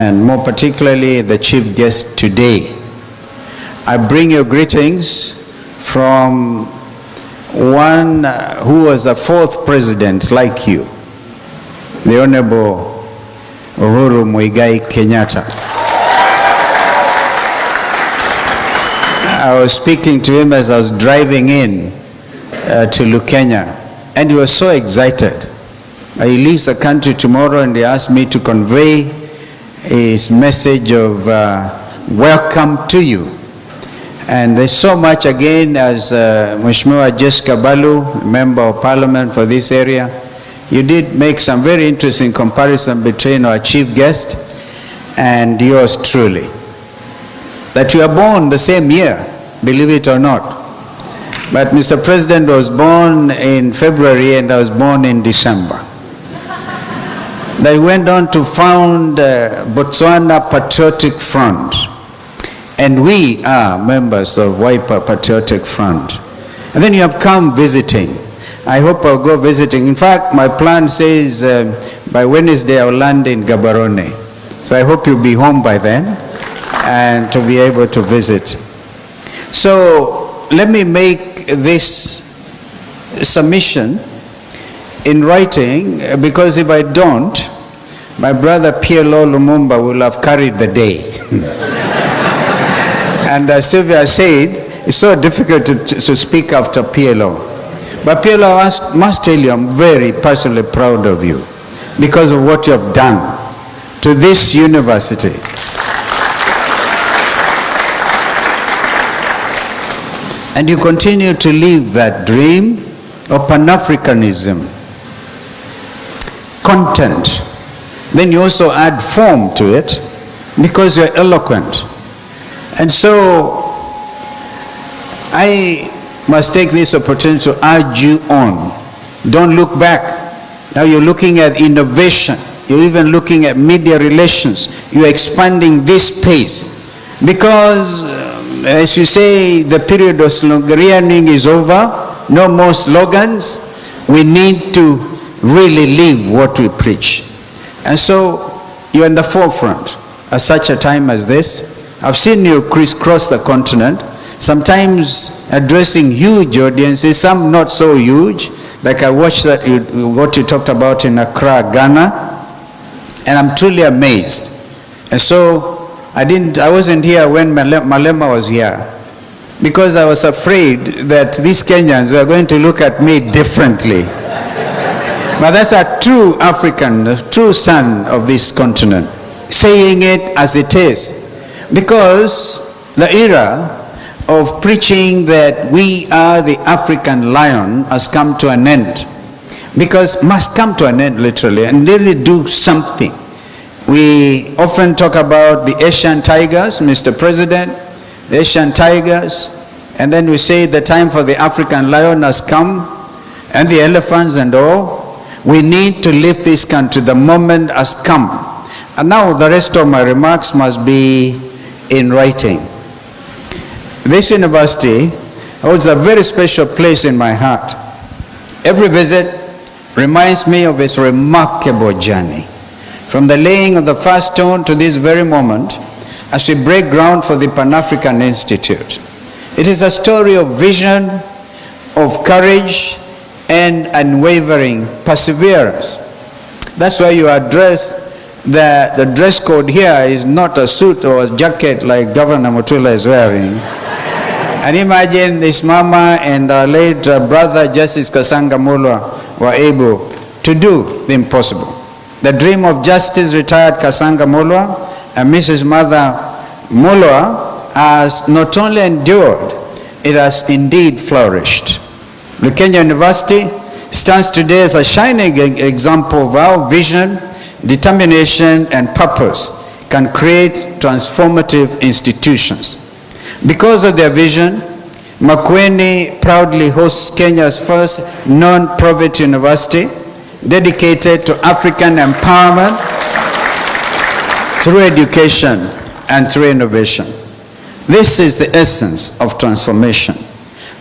and more particularly the chief guest today. I bring you greetings from one who was the fourth president like you, the Honorable Uhuru Kenyatta. I was speaking to him as I was driving in to Lukenya, and he was so excited. He leaves the country tomorrow, and he asked me to convey his message of welcome to you. And there's so much, again, as Mheshimiwa Jessica Balu, Member of Parliament for this area, you did make some very interesting comparison between our chief guest and yours truly. That you are born the same year, believe it or not. But Mr. President was born in February and I was born in December. They went on to found Botswana Patriotic Front, and we are members of Wiper Patriotic Front. And then you have come visiting. I hope I'll go visiting. In fact, my plan says by Wednesday I'll land in Gaborone. So I hope you'll be home by then and to be able to visit. So let me make this submission in writing, because if I don't, my brother PLO Lumumba will have carried the day. And as Sylvia said, it's so difficult to speak after PLO. But PLO must tell you, I'm very personally proud of you because of what you have done to this university. And you continue to live that dream of Pan-Africanism. Content. Then you also add form to it because you're eloquent. And so I must take this opportunity to urge you on. Don't look back. Now you're looking at innovation. You're even looking at media relations. You're expanding this space. Because, as you say, the period of sloganeering is over. No more slogans. We need to really live what we preach. And so you're in the forefront at such a time as this. I've seen you crisscross the continent, sometimes addressing huge audiences, some not so huge. Like I watched that what you talked about in Accra, Ghana, and I'm truly amazed. And so I wasn't here when Malema was here, because I was afraid that these Kenyans were going to look at me differently. But that's a true African, a true son of this continent, saying it as it is. Because the era of preaching that we are the African lion has come to an end. Because must come to an end literally, and really do something. We often talk about the Asian tigers, Mr. President, the Asian tigers, and then we say the time for the African lion has come, and the elephants and all. We need to lift this country. The moment has come. And now the rest of my remarks must be in writing. This university holds a very special place in my heart. Every visit reminds me of its remarkable journey. From the laying of the first stone to this very moment, as we break ground for the Pan-African Institute. It is a story of vision, of courage, and unwavering perseverance. That's why you address that the dress code here is not a suit or a jacket like Governor Mutula is wearing. And imagine this mama and our late brother Justice Kasanga Mulwa were able to do the impossible. The dream of Justice retired Kasanga Mulwa and Mrs. Mother Mulwa has not only endured, it has indeed flourished. Kenya University stands today as a shining example of how vision, determination, and purpose can create transformative institutions. Because of their vision, makwiny proudly hosts Kenya's first non-profit university dedicated to African empowerment through education and through innovation. This is the essence of transformation.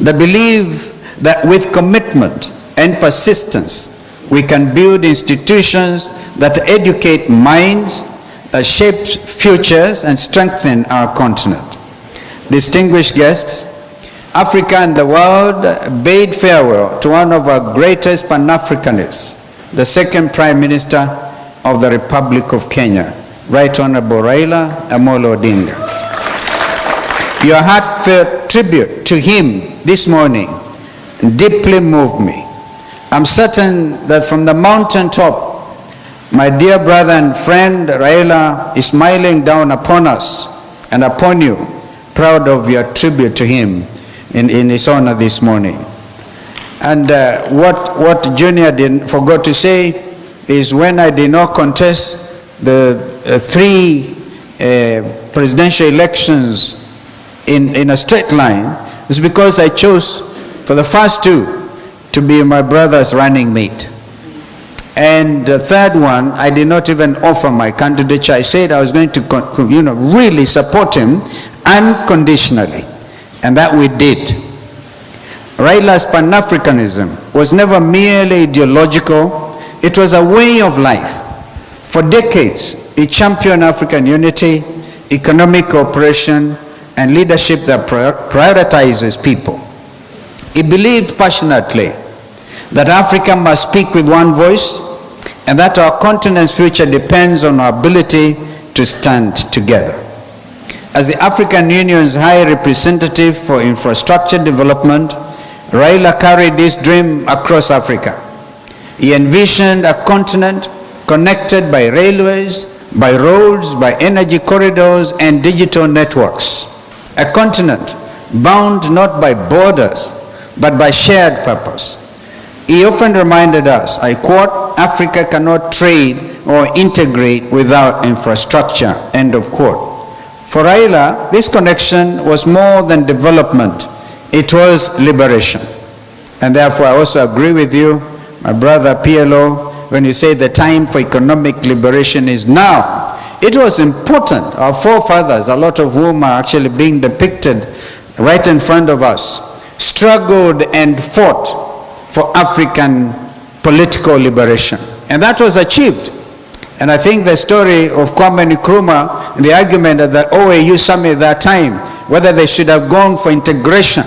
The belief that with commitment and persistence, we can build institutions that educate minds, shape futures and strengthen our continent. Distinguished guests, Africa and the world bade farewell to one of our greatest Pan-Africanists, the second Prime Minister of the Republic of Kenya, Right Honorable Raila Amolo Odinga. Your heartfelt tribute to him this morning deeply moved me. I'm certain that from the mountaintop, my dear brother and friend Raila is smiling down upon us and upon you, proud of your tribute to him in his honor this morning. And what Junior forgot to say is, when I did not contest the three presidential elections in a straight line, it's because I chose for the first two to be my brother's running mate. And the third one, I did not even offer my candidature. I said I was going to really support him unconditionally. And that we did. Raila's Pan-Africanism was never merely ideological. It was a way of life. For decades, he championed African unity, economic cooperation, and leadership that prioritizes people. He believed passionately that Africa must speak with one voice, and that our continent's future depends on our ability to stand together. As the African Union's High Representative for Infrastructure Development, Raila carried this dream across Africa. He envisioned a continent connected by railways, by roads, by energy corridors, and digital networks. A continent bound not by borders, but by shared purpose. He often reminded us, I quote, "Africa cannot trade or integrate without infrastructure," end of quote. For Raila, this connection was more than development. It was liberation. And therefore, I also agree with you, my brother PLO, when you say the time for economic liberation is now. It was important. Our forefathers, a lot of whom are actually being depicted right in front of us, struggled and fought for African political liberation. And that was achieved. And I think the story of Kwame Nkrumah and the argument at the OAU summit at that time, whether they should have gone for integration,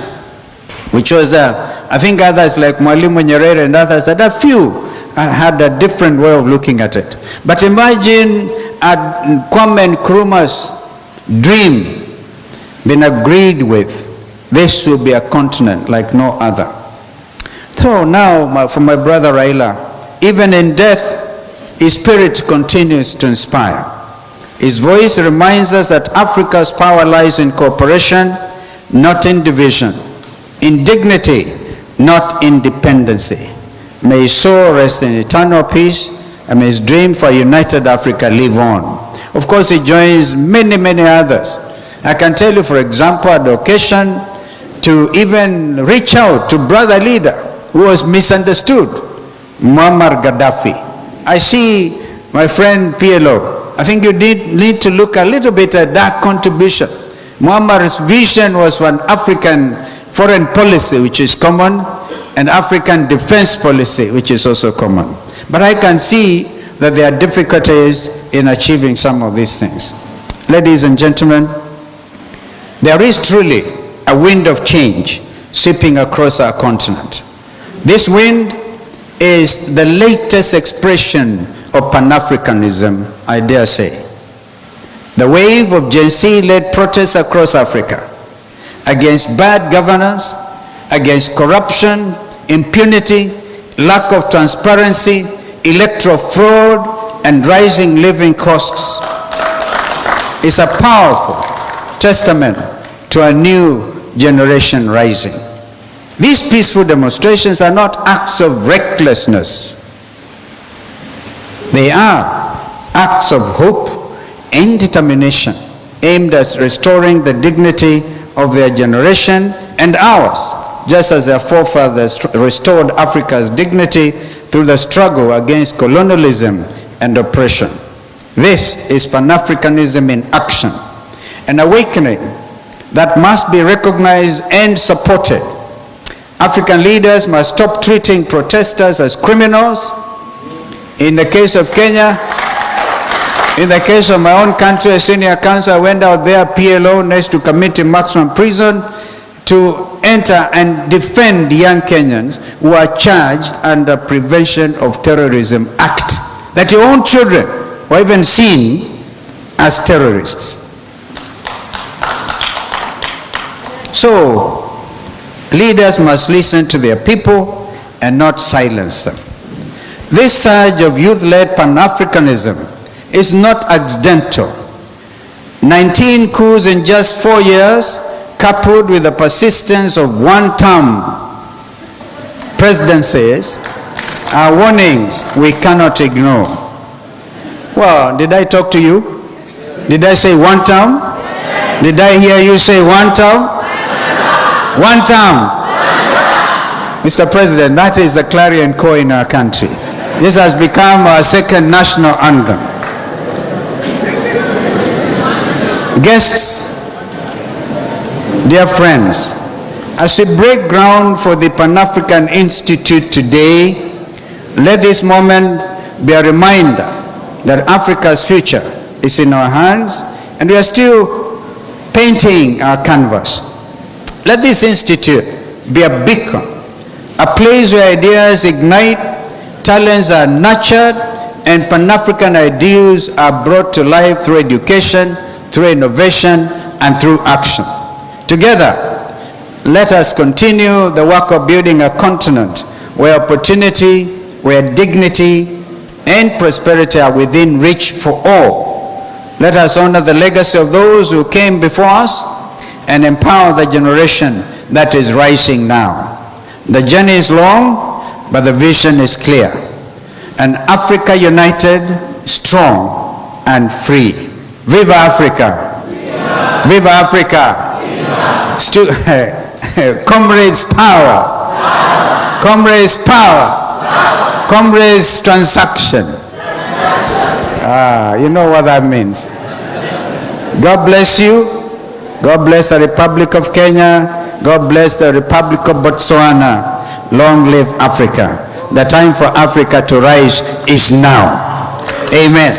which was, I think others like Mwalimu Nyerere and others, that a few had a different way of looking at it. But imagine Kwame Nkrumah's dream been agreed with. This will be a continent like no other. So now, for my brother Raila, even in death, his spirit continues to inspire. His voice reminds us that Africa's power lies in cooperation, not in division, in dignity, not in dependency. May his soul rest in eternal peace, and may his dream for a united Africa live on. Of course, he joins many, many others. I can tell you, for example, at the occasion, to even reach out to brother leader who was misunderstood, Muammar Gaddafi. I see my friend PLO. I think you need to look a little bit at that contribution. Muammar's vision was for an African foreign policy, which is common, and African defense policy, which is also common. But I can see that there are difficulties in achieving some of these things. Ladies and gentlemen, there is truly a wind of change sweeping across our continent. This wind is the latest expression of Pan-Africanism, I dare say. The wave of Gen Z-led protests across Africa against bad governance, against corruption, impunity, lack of transparency, electoral fraud, and rising living costs is a powerful testament to a new generation rising. These peaceful demonstrations are not acts of recklessness. They are acts of hope and determination aimed at restoring the dignity of their generation and ours, just as their forefathers restored Africa's dignity through the struggle against colonialism and oppression. This is Pan-Africanism in action, an awakening that must be recognized and supported. African leaders must stop treating protesters as criminals. In the case of Kenya, In the case of my own country, a senior counsel, I went out there, PLO, next to committing maximum prison, to enter and defend young Kenyans who are charged under Prevention of Terrorism Act, that your own children were even seen as terrorists. So, leaders must listen to their people and not silence them. This surge of youth-led Pan-Africanism is not accidental. 19 coups in just 4 years, coupled with the persistence of one-term presidencies, are warnings we cannot ignore. Well, did I talk to you? Did I say one term? Did I hear you say one term? One term. Mr. President, that is the clarion call in our country. This has become our second national anthem. Guests, dear friends, as we break ground for the Pan-African Institute today, let this moment be a reminder that Africa's future is in our hands and we are still painting our canvas. Let this institute be a beacon, a place where ideas ignite, talents are nurtured, and Pan-African ideals are brought to life through education, through innovation, and through action. Together, let us continue the work of building a continent where opportunity, where dignity, and prosperity are within reach for all. Let us honor the legacy of those who came before us and empower the generation that is rising now. The journey is long, but the vision is clear. An Africa united, strong, and free. Viva Africa! Viva, Viva Africa! Viva. Comrades power! Power. Comrades power! Power. Comrades transaction. You know what that means. God bless you. God bless the Republic of Kenya. God bless the Republic of Botswana. Long live Africa. The time for Africa to rise is now. Amen.